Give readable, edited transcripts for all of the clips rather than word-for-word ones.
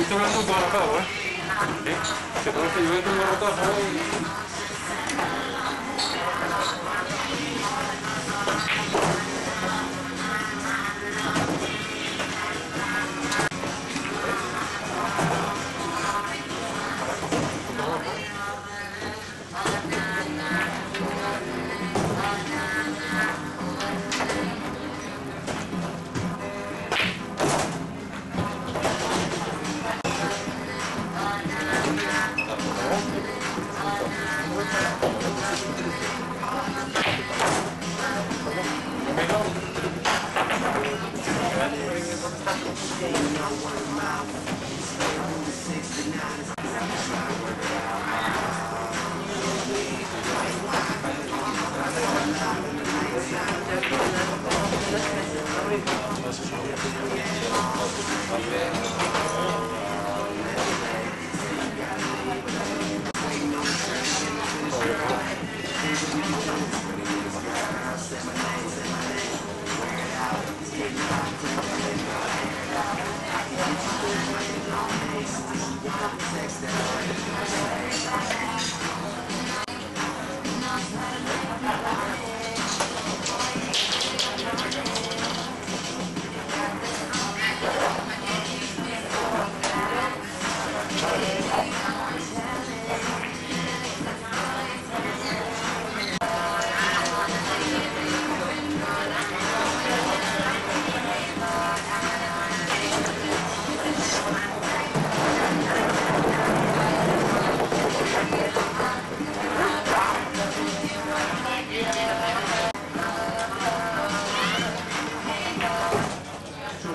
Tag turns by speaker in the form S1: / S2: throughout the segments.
S1: estoy hablando un barrotado, ¿eh? Se parece yo entro un barrotazo,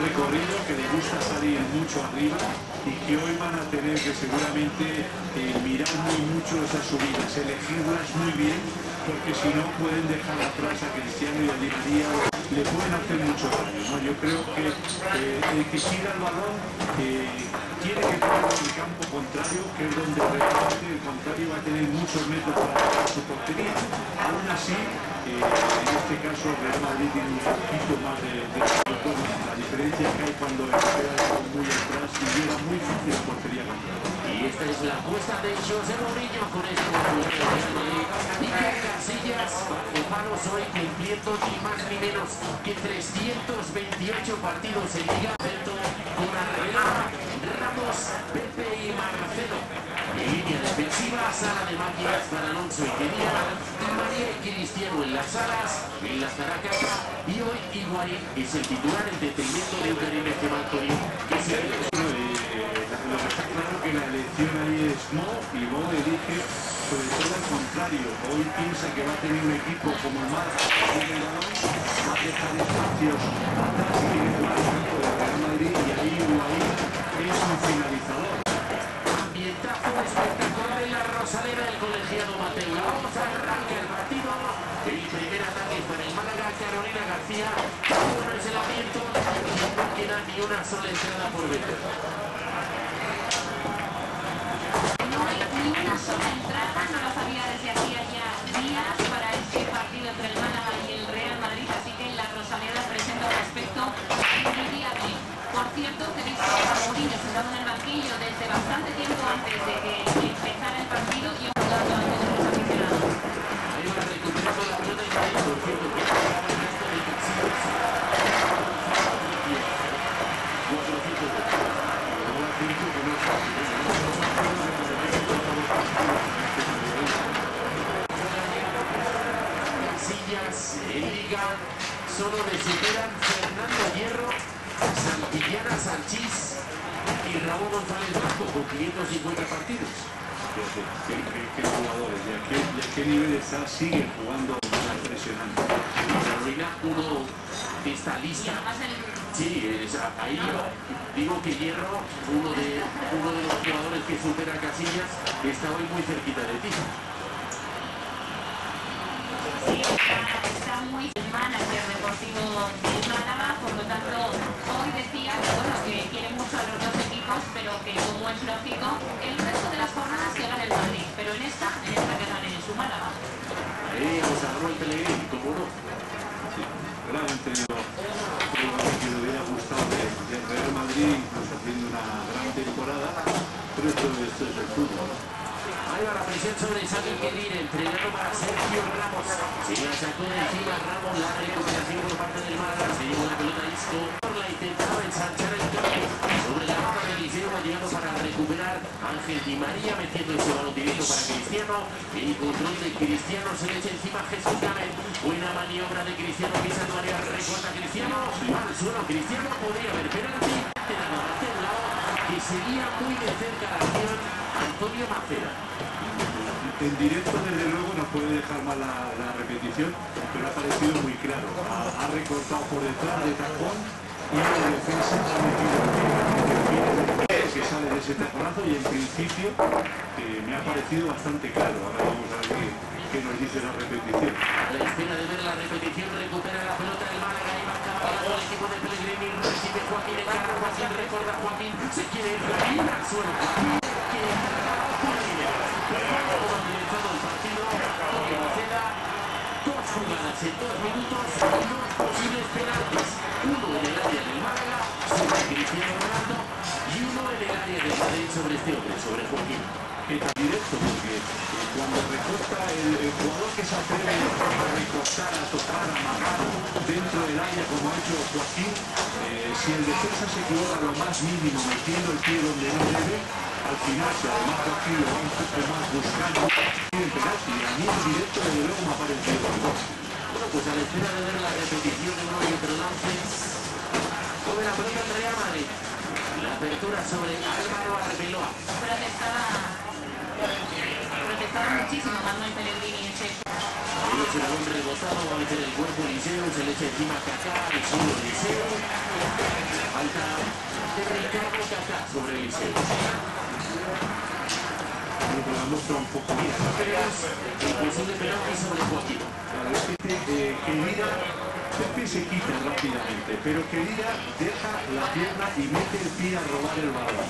S2: recorrido que le gusta salir mucho arriba y que hoy van a tener que seguramente mirar muy mucho esas subidas, elegirlas muy bien, porque si no pueden dejar atrás a Cristiano y a Di María, le pueden hacer mucho daño, ¿no? Yo creo que el que gira el balón tiene que poner en el campo contrario, que es donde realmente el contrario va a tener muchos metros para llegar a su portería. Aún así, en este caso Real Madrid tiene un poquito más de la diferencia que hay cuando espera el balón muy atrás y llega muy fácil a portería contraria.
S3: Y esta es la puesta de José Mourinho con este jugador de Real Madrid. Iker Casillas bajo palos hoy cumpliendo ni más ni menos que 328 partidos en Liga. Con Arbeloa, Ramos, Pepe y Marcelo. En línea defensiva, sala de máquinas para Alonso y Kenia, María y Cristiano en las salas, en las Caracas, y hoy Higuaín es el titular en detrimento de un Karim Benzema que se ve.
S2: Lo que está claro que la elección ahí es Mo, y Mo elige sobre todo al contrario. Hoy piensa que va a tener un equipo como el Málaga, va a dejar espacios atrás y quiere jugar el campo del Real Madrid, y ahí Higuaín es un finalizador.
S3: Ambientazo espectacular en la Rosaleda del colegiado Mateo. Vamos a arrancar el partido. El primer ataque para el Málaga, Carolina García. Bueno es el ambiente, no queda ni una sola entrada por vender.
S4: No hay ni una sola entrada, no lo sabía desde hacía ya días para este partido entre el Málaga y el Real Madrid, así que la Rosaleda presenta un aspecto inmediato. Por cierto, tenéis a Mourinho sentado en el banquillo desde bastante tiempo antes de que empezara el partido y jugando ante los aficionados.
S3: Ahí va recuperando la pelota y por cierto, que acaba el resto de Casillas. 400 Casillas en Liga solo le superan Fernando Hierro, Santillana Sanchís y Ramón González Blanco con 550 partidos.
S2: ¿Qué jugadores? ¿Y a qué nivel está? Siguen jugando impresionante.
S3: Carolina, uno de esta lista. Sí, ahí digo que Hierro, uno de los jugadores que supera a Casillas, está hoy muy cerquita de ti.
S4: Sí, está muy el manager deportivo del Málaga, por lo tanto, hoy decía que, bueno, que quiere mucho a los dos equipos, pero que, como es lógico, el resto de las jornadas que gane el Madrid, pero en esta que gane en su Málaga.
S3: Ahí vamos a Manuel Pellegrini, como no.
S2: Sí, realmente que le hubiera gustado del Real Madrid, incluso haciendo una gran temporada, pero esto es el fútbol.
S3: Ahí va la presión sobre Xavi Khedira, entregando para Sergio Ramos. Se la sacó de encima Ramos, la recuperación por parte del Málaga. Se llevó la pelota Isco. La intentaba ensanchar el campo. Sobre la banda del Liceo va llegando para recuperar Ángel Di María, metiendo ese balón directo para Cristiano. El control de Cristiano, se le echa encima Jesús Gámez. Buena maniobra de Cristiano, pisando área, recorta Cristiano. Al suelo, Cristiano podría haber penalti. Quedando a aquel lado, que seguía muy de cerca la acción Antonio Maceda.
S2: En directo, desde luego, no puede dejar mal la repetición, pero ha parecido muy claro. Ha recortado por detrás de tacón y la defensa ha metido el pie que sale de ese taconazo, y en principio me ha parecido bastante claro. Ahora vamos a ver qué nos dice la repetición.
S3: A la espera de ver la repetición, recupera la pelota del Málaga y va acabando el equipo de Pellegrini. Recibe Joaquín en cara, Joaquín recorda, Joaquín se quiere ir al suelo. Joaquín que dos jugadas en 2 minutos, 2 posibles penaltis, uno en el área del Málaga sobre Cristiano Ronaldo y uno en el área del Madrid sobre este hombre, sobre Joaquín.
S2: En directo, porque cuando recorta el jugador que se atreve a recortar, a tocar, a amagar dentro del área como ha hecho Joaquín, si el defensa se equivoca lo más mínimo metiendo el pie donde no debe, al final, si además Joaquín lo va un poco más buscando el penalti, y a mí en directo desde luego me ha parecido el gol.
S3: Bueno, pues a la espera de ver la repetición de uno y otro lance, come la pelota en Real Madrid. La apertura sobre Álvaro Arbeloa.
S4: Protestaba muchísimo Manuel Pellegrini ese.
S3: Ahí es el balón rebotado, va a meter el cuerpo Liceo, se le echa encima Kaká, el solo Liceo. Falta de Ricardo Kaká sobre el Liceo.
S2: Pero la muestra un poco bien.
S3: El posible penalti sobre Joaquín.
S2: Claro, es que Khedira, Pepe se quita rápidamente, pero Khedira deja la pierna y mete el pie a robar el balón.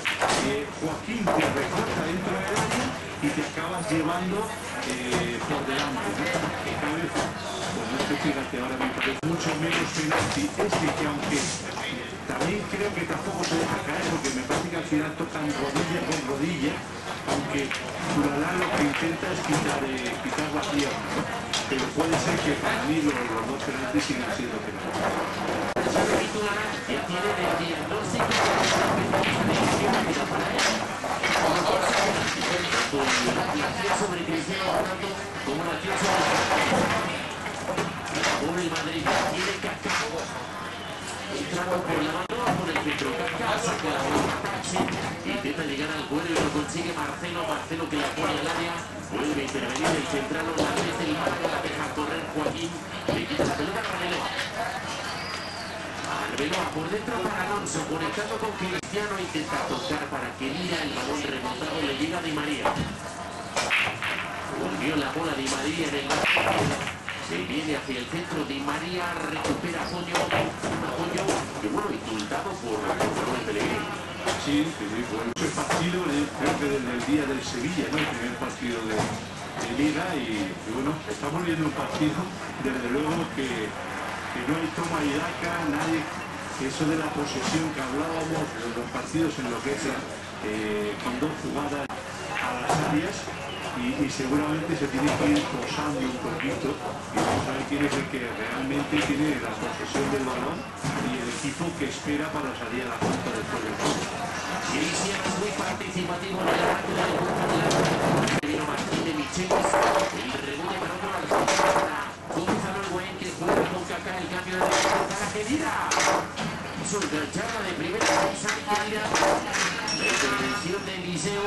S2: Joaquín te recorta dentro del área y te acabas llevando por delante, ¿no? De cabeza. Pues no sé, fíjate, ahora me parece mucho menos penalti que aunque también creo que tampoco se deja caer, porque me parece que al final tocan rodilla con rodilla, aunque Duralá lo que intenta es quitar la pierna, ¿no? Pero puede ser que para mí los dos penaltis sigan siendo penaltis.
S3: Ya tiene el diagnóstico de para él. La acción sobre Cristiano Ronaldo como la acción sobre el Madrid. Tiene Kaká entrando por la mano por el centro. Kaká saca la bola, intenta llegar al cuero y lo consigue Marcelo que la pone al área. Vuelve a intervenir el central holandés del Málaga, la deja correr Joaquín, le quita la pelota a Arbeloa. Arbeloa por dentro para Alonso, conectando con Cristiano, intenta tocar para que Khedira, el balón remontado le llega a Di María. Volvió la bola Di María en el se viene hacia el centro, Di María recupera apoyo, que bueno, indultado por Manuel Pellegrini.
S2: Sí, fue mucho el partido, creo que desde el día del Sevilla, ¿no? El primer partido de Liga, y bueno, estamos viendo un partido, desde luego que no hay toma y daca, nadie, eso de la posesión que hablábamos, de los partidos en lo que es con 2 jugadas a las áreas, y seguramente se tiene que ir posando un poquito, y vamos a ver quién es el que realmente tiene la posesión del balón y el equipo que espera para salir a la cuenta después del juego.
S3: Cristiano es muy participativo en el ataque del punto de la Martín de Michelis, el rebote para otro para Gonzalo Higuaín, que juega con Kaká, el cambio de para Khedira. Hizo enganchada de primera Isaac Khedira. La intervención del Liceo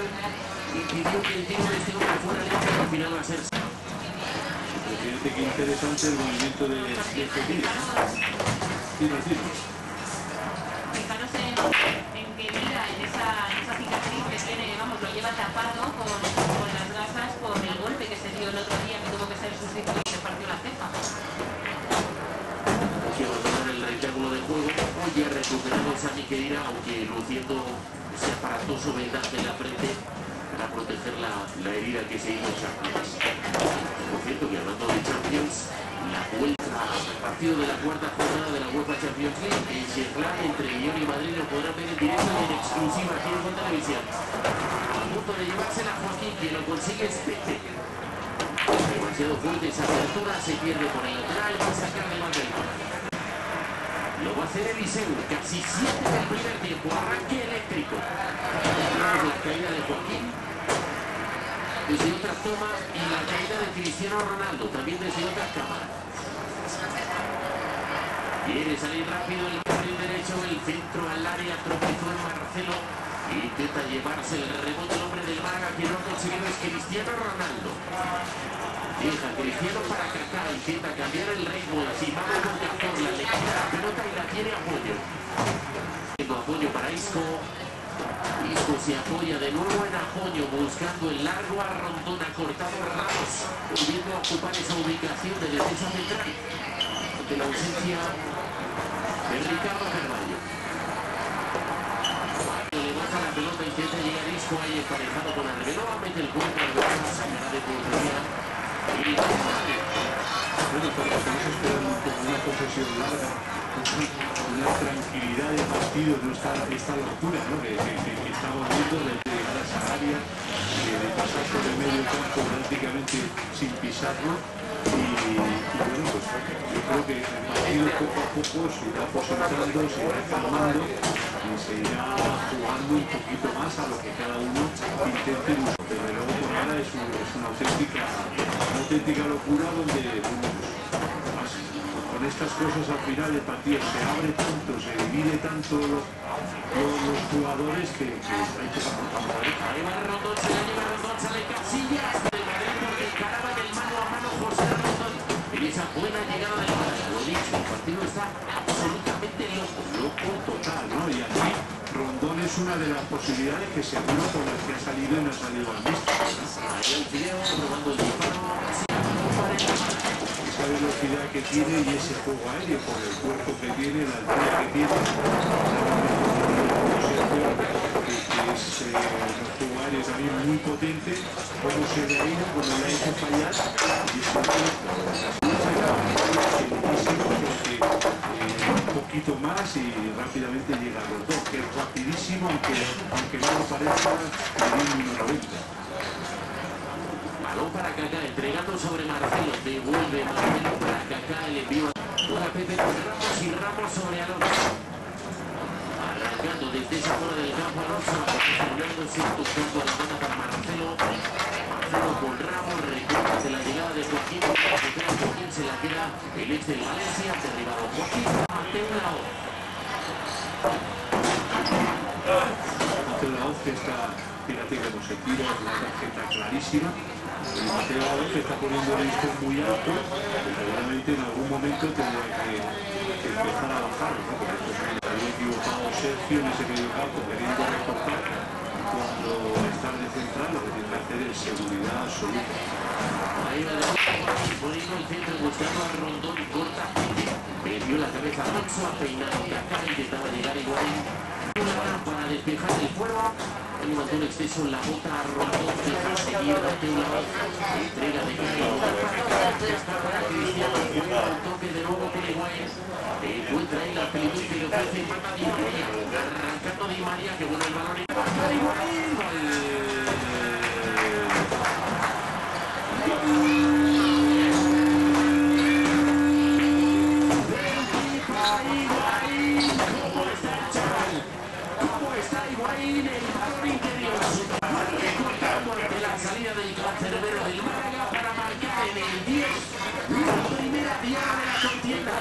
S3: impidió que el tiro de este hombre fuera libre, al final va a ser.
S2: Fíjate qué interesante el movimiento de Khedira, ¿no?
S4: Fijaros en Khedira, en esa cicatriz que tiene, vamos, lo lleva tapado con las gafas por el golpe que se dio el otro día, que tuvo que ser sustituido y se partió la ceja.
S3: Hay que abandonar el rectángulo de juego. Hoy ha recuperado Sami Khedira, aunque luciendo ese aparatoso vendaje en la frente para proteger proteger la herida que se hizo en Champions. Por cierto, que hablando de Champions, la vuelta al partido de la cuarta jornada de la UEFA Champions League en Cheflan entre Lyon y Madrid lo podrán ver en directo y en exclusiva aquí en Televisión. A punto de llevársela Joaquín, que lo consigue es Pepe. Demasiado fuerte esa apertura, se pierde por el lateral, va a sacar de Madrid. Lo va a hacer Eliseu, casi 7 del primer tiempo, arranque eléctrico. La caída de Joaquín. Desde otra toma y la caída de Cristiano Ronaldo, también desde otra cámara. Quiere salir rápido el carril derecho, el centro al área, tropezó en Marcelo. Intenta llevarse el rebote el hombre del Málaga, que no ha conseguido es Cristiano Ronaldo. Deja Cristiano para Kaká, intenta cambiar el ritmo, encimado con Cazorla, le queda la pelota y la tiene Apoyo. Apoyo para Isco. Isco se apoya de nuevo en Apoyo, buscando el largo a Rondón, ha cortado Ramos, volviendo a ocupar esa ubicación de defensa central. Ante la ausencia de Ricardo Carvalho. Levanta la pelota, intenta llegar Isco, ahí emparejado con Arbeloa, mete el cuerpo, sacará de portería.
S2: Bueno, para estamos esperando una posesión larga, una tranquilidad de partido, no esta locura, ¿no? que estamos viendo de llegar a esa área, de pasar por el medio campo prácticamente sin pisarlo. Y bueno, pues yo creo que el partido poco a poco se irá posentando, se irá calmando y se irá jugando un poquito más a lo que cada uno intente buscar. Pero luego por ahora es una auténtica locura donde con estas cosas al final el partido se abre tanto, se divide tanto los jugadores que hay que pasar.
S3: Ahí va Rondón, se la lleva Rondón, sale Casillas del Madrid porque encaraba en el mano a mano José Rondón en esa buena llegada del Málaga. Lo dicho, el partido está absolutamente loco
S2: total, ¿no? Y aquí Rondón es una de las posibilidades que seguro con las que ha salido y no ha salido al visto.
S3: Ahí el Fideo probando el disparo.
S2: Esa velocidad que tiene y ese juego aéreo por el cuerpo que tiene, la altura que tiene, es un juego aéreo también muy potente, como se ve ahí, cuando le ha hecho fallar, y es un poquito más y rápidamente llega a los dos, que es rapidísimo, aunque no lo parezca, de 1:90.
S3: Balón para Kaká, entregando sobre Marcelo, devuelve Marcelo para Kaká, el envío a Pepe con Ramos y Ramos sobre Alonso. Arrancando desde esa zona del campo Alonso, Fernando siendo buscando la mano para Marcelo. Marcelo con Ramos, recorta de la llegada de Joaquín, Joaquín se la queda el ex del Valencia, derribado Joaquín, Mateo Laoz.
S2: Mateo Laoz que está, fíjate cómo se tira, es una tarjeta clarísima. El Mateo Laoz que está poniendo el listón muy alto y seguramente en algún momento tendrá que empezar a bajarlo, ¿no? Porque esto se había equivocado Sergio en ese medio campo queriendo recortar, cuando estar de central lo que tiene que hacer es seguridad absoluta.
S3: Ahí va la poniendo el centro, buscando a Rondón, corta, metió la cabeza Alonso, ha peinado Kaká, intentaba llegar igual para despejar el fuego. Levantó un exceso en la bota a Rondón, deja seguir Mateo Laoz, entrega de Kaká, está para Cristiano, juega un toque de nuevo con Higuaín, encuentra ahí la película que le ofrece mata Di María, arrancando Di María, que bueno el balón y pasa Higuaín, salida del cancerbero del Málaga para marcar en el 10 la primera diana de la contienda.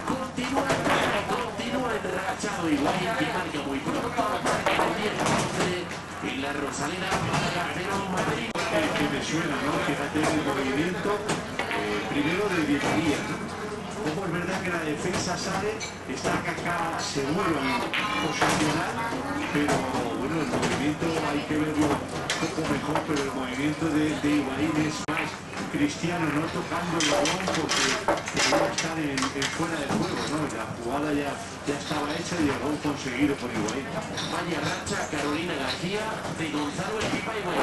S3: Continúa enrachado Higuaín, que marca muy pronto, marca el 10-11 en la Rosaleda, Málaga 0 Madrid.
S2: Que me suena, ¿no? Fíjate el movimiento primero de Di María, ¿no? Como es verdad que la defensa sale, está Kaká seguro en posicional, pero bueno, el movimiento hay que verlo un poco mejor, pero el movimiento de Higuaín es más Cristiano no tocando el balón porque quería estar fuera del juego, ¿no? La jugada ya estaba hecha y el gol conseguido por Higuaín.
S3: Vaya racha Carolina García de Gonzalo El Pipa Higuaín.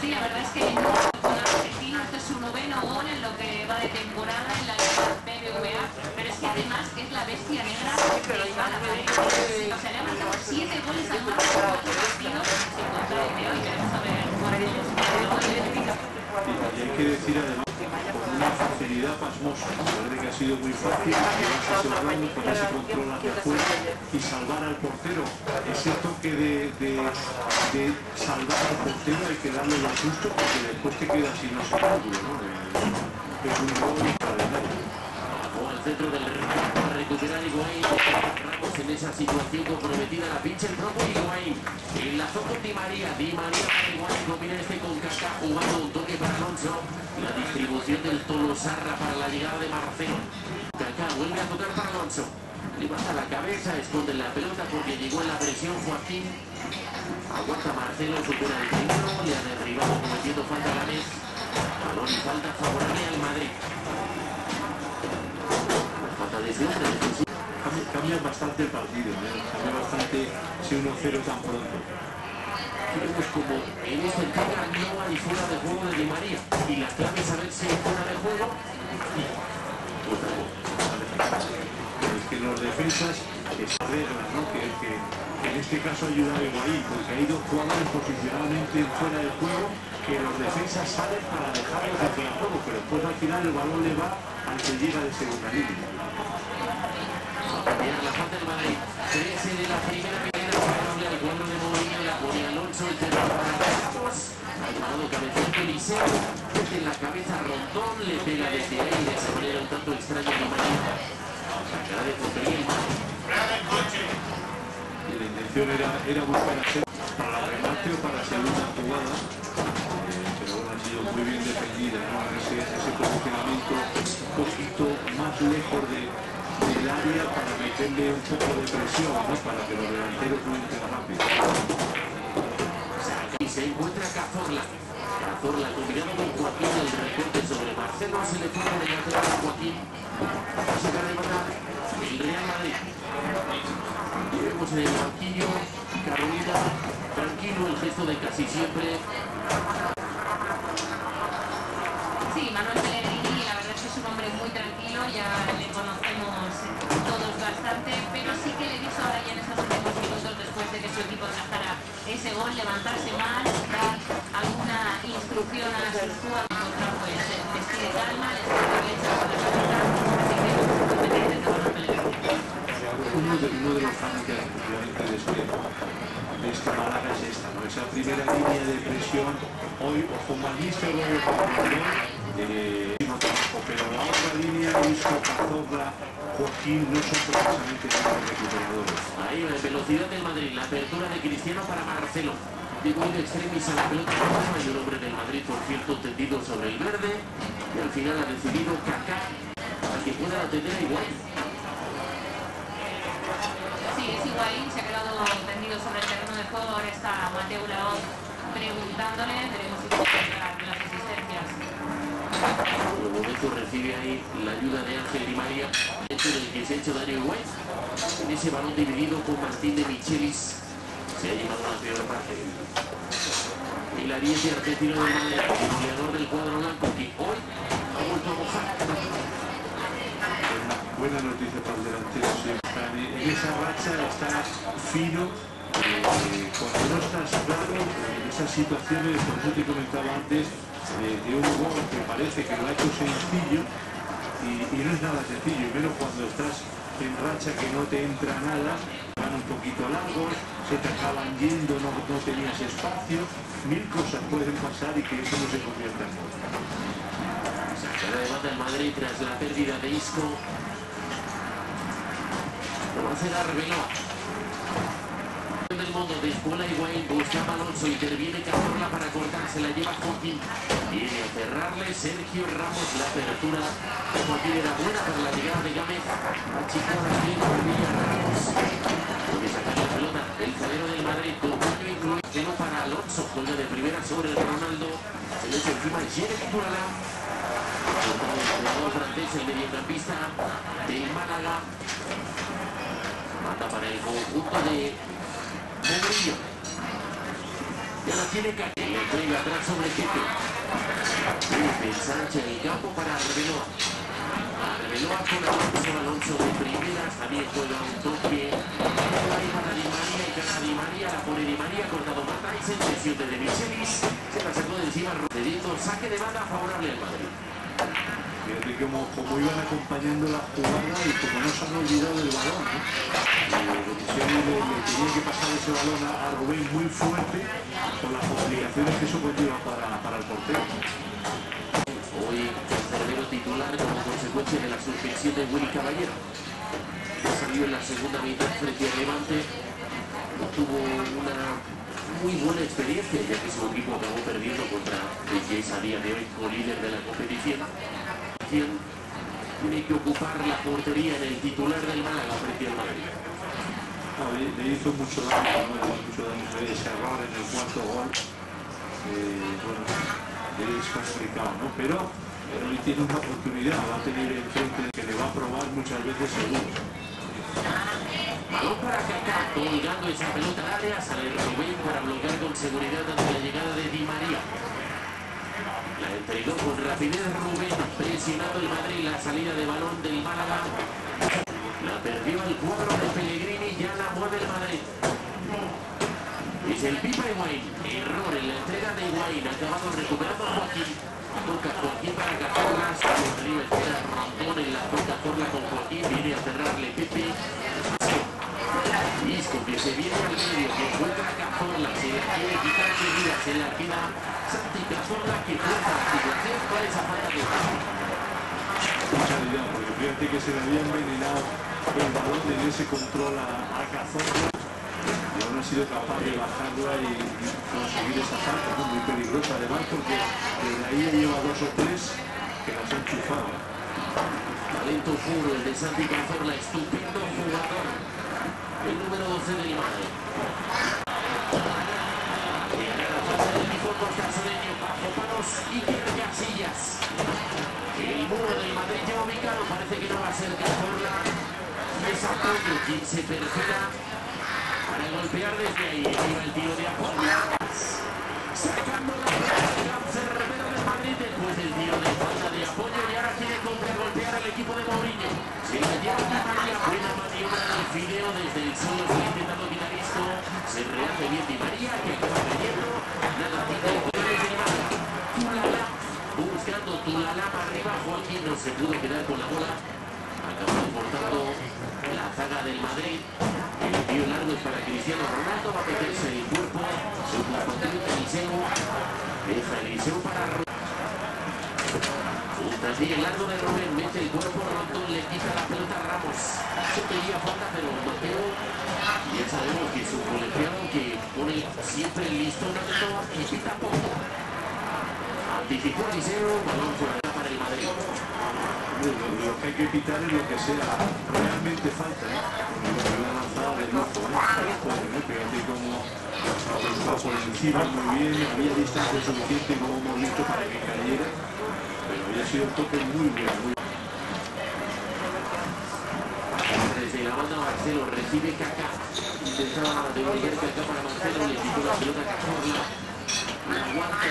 S4: Sí, la verdad es que no con Argentina, este es su 9º gol en lo que va de temporada en la Liga BBVA, pero es que además es la bestia negra del Málaga. O sea, le ha marcado 7 goles al Málaga en 4 partidos sin contar el de hoy. Veremos a ver cuántos goles.
S2: Y hay que decir además, con una facilidad pasmosa, parece que ha sido muy fácil llevarse ese balón, ponerse control hacia afuera y salvar al portero. Ese toque de salvar al portero hay que darle lo justo porque después te quedas sin los ángulos, ¿no? Es un gol extraordinario.
S3: O al centro del para recuperar Higuaín. Ramos en esa situación comprometida, la pincha el propio Higuaín. Enlazó con Di María para Higuaín, combina este con Kaká, jugando un toque para Alonso. La distribución del Tolosarra para la llegada de Marcelo. Kaká vuelve a tocar para Alonso. Levanta la cabeza, esconde la pelota porque llegó en la presión Joaquín. Aguanta Marcelo, supera el centro, le ha derribado cometiendo falta a la vez. Balón y falta favorable al Madrid. Falta de ese hombre defensivo.
S2: Cambia bastante el partido, ¿eh? Cambia bastante ese 1-0 tan pronto.
S3: Vemos como en esta entrega no hay fuera de juego de Di María. Y la clave es saber si hay fuera de juego.
S2: Es que los defensas reglas, ¿no? Que en este caso ayuda a Higuaín, porque hay dos jugadores posicionadamente fuera del juego que los defensas salen para dejarlos hacia el juego, pero después al final el balón le va al que llega de segunda línea.
S3: La falta del Madrid. 13 de la primera mitad favorable al cuadro de Mourinho. La pone Alonso, el terreno para Ramos. Ha llamado cabezón Eliseo. Mete en la cabeza Rondón. Le pega desde ahí de esa manera un tanto extraño a Di María. Sacará de portería el Madrid.
S2: Y la intención era buscar hacer para la remate o para la segunda jugada, pero bueno, ha sido muy bien defendida, ¿no? Ese posicionamiento un poquito más lejos del área para meterle un poco de presión, ¿no? Para que los delanteros no entren rápido.
S3: Y se encuentra Cazorla. Cazorla combinado con Joaquín, el recorte sobre Marcelo. Se le pone de lateral a Joaquín. Saca de matar el Real Madrid. Y vemos en el banquillo Carolina, tranquilo, el gesto de casi siempre.
S4: Sí, Manuel Pellegrini, la verdad es que es un hombre muy tranquilo, ya le conocemos todos bastante, pero sí que le hizo ahora ya en esos últimos minutos, después de que su equipo trazara ese gol, levantarse más, dar alguna instrucción a sus jugadores, pues les pide calma, les pide que echen por la pelota, así que muy pendientes de Manuel Pellegrini.
S2: Uno de los hándicaps obviamente de este Málaga es esta, ¿no? Esa primera línea de presión, hoy Ojo Magista luego pero la otra línea, Isco, Cazorla, Joaquín no son precisamente los recuperadores.
S3: Ahí la velocidad del Madrid, la apertura de Cristiano para Marcelo. Dividido extremis a la pelota roja, hay un hombre del Madrid, por cierto, tendido sobre el verde. Y al final ha decidido Kaká a que pueda atender a Higuaín.
S4: Sí, es Higuaín, se ha quedado tendido sobre el terreno de juego, ahora está Mateu Laoz preguntándole, veremos si puede llegar las asistencias.
S3: Por el momento recibe ahí la ayuda de Ángel Di María, dentro del que se ha hecho daño Higuaín. En ese balón dividido con Martín de Michelis, se ha llevado la peor parte. El ariete argentino de Madrid, el goleador del cuadro blanco, que hoy ha vuelto a mojar.
S2: Buena noticia para el delantero, siempre. En esa racha está fino, cuando no estás claro en esas situaciones, por eso te comentaba antes, de un gol que parece que lo ha hecho sencillo y no es nada sencillo, y menos cuando estás en racha que no te entra nada, van un poquito largos, se te acaban yendo, no tenías espacio, mil cosas pueden pasar y que eso no se convierta en gol.
S3: Sacada de banda el Madrid tras la pérdida de Isco. Lo va a hacer Arbeloa. Del mundo, después Higuaín, busca Alonso, interviene Cazorla para cortar, se la lleva Joaquín. Viene a cerrarle Sergio Ramos, la apertura de Joaquín era buena para la llegada de Gámez. Achicada bien por Ramos. Puede sacar la pelota, el zaguero del Madrid, con baño incluido para Alonso. Alonso juega de primera sobre el Ronaldo. Se le echa encima Jeremy Turalá. El entrenador francés, el mediocampista del Málaga. Mata para el conjunto de Murillo. Ya la tiene Calle. Le entrega atrás sobre Pepe. Pepe ensancha el campo para Arbeloa. Arbeloa con Alonso de primeras. También juega un toque. Ahí para Di María y gana Di María. La pone Di María. Cortado Matáis. Presión de Michelis. Se la sacó de encima. Roderizo. Saque de banda favorable al Madrid.
S2: Fíjate cómo iban acompañando la jugada y como no se han olvidado del balón, ¿no? Le tenía que pasar ese balón a Rubén muy fuerte por las complicaciones que eso conlleva para el portero.
S3: Hoy Cancerbero titular como consecuencia de la suspensión de Willy Caballero. Salió en la segunda mitad frente al Levante. Tuvo una muy buena experiencia ya que su equipo acabó perdiendo contra el que es a día de hoy co-líder de la competición. Tiene que ocupar la portería en el titular del Málaga frente al Madrid.
S2: No, le hizo mucho daño, ese error en el cuarto gol. Bueno, es complicado, ¿no? Pero hoy tiene una oportunidad, va a tener enfrente que le va a probar muchas veces seguro.
S3: Balón para Kaká, colgando esa pelota al área, sale Rubén para bloquear con seguridad ante la llegada de Di María. La entregó con rapidez Rubén, presionando el Madrid, la salida de balón del Málaga. La perdió el cuadro de Pellegrini, ya la mueve el Madrid. Es el Pipa Higuaín, error en la entrega de Higuaín, acabado recuperando Joaquín. Toca Joaquín para Cazorla, arriba espera Rondón en la toca Cazorla con Joaquín, viene a cerrarle Pepe. Isco que se viene al medio, que encuentra a Cazorla, se la quiere quitar seguida, se la queda Santi Cazorla que fuerza la situación con esa falta de
S2: Mucha idea, porque fíjate que se le había envenenado el balón de ese control a Cazorla y aún ha sido capaz de bajarla y conseguir esa falta, ¿no? Muy peligrosa además porque desde ahí lleva 2 o 3 que las han chufado.
S3: Talento puro el de Santi Cazorla, estupendo jugador, el número 12 del Madrid. El equipo costasoleño bajo palos Iker Casillas. El muro del Madrid ya ubicado, parece que no va a ser Cazorla. Es Apoyo quien se perfila para golpear desde ahí. Arriba el tiro de Apoyo. Sacando la pelota del Cancerbero del Madrid después del tiro de falta de Apoyo y ahora quiere contragolpear al equipo de Mourinho. Se la lleva Di María, buena maniobra del Fideo desde el suelo, se intentando quitar esto. Se rehace bien Di María que acaba cayendo. Nada, tiene el poder de Málaga. Turalá buscando Turalá arriba. Joaquín no se pudo quedar con la bola. Acabó cortando la zaga del Madrid. El envío largo es para Cristiano Ronaldo. Va a meterse el cuerpo. Su compatriota Eliseu. Deja Eliseu para Rubén. Un trastillo largo de Rubén. Mete el cuerpo Rondón. Le quita la pelota a Ramos. Se pedía falta, pero Mateo. Ya sabemos que es un colegiado que pone siempre el listón alto y pita poco. Anticipó Eliseu. Balón fuera para el Madrid.
S2: Lo que hay que pitar es lo que sea realmente falta, ¿eh? Una lanzada de lujo, ¿eh? Fíjate cómo va por encima muy bien, había distancia suficiente como hemos visto para que cayera, pero había sido un toque muy bien.
S3: Desde la banda Marcelo recibe Kaká. Intentaba devolver Kaká para Marcelo, le quitó la pelota a Cazorla. La aguanta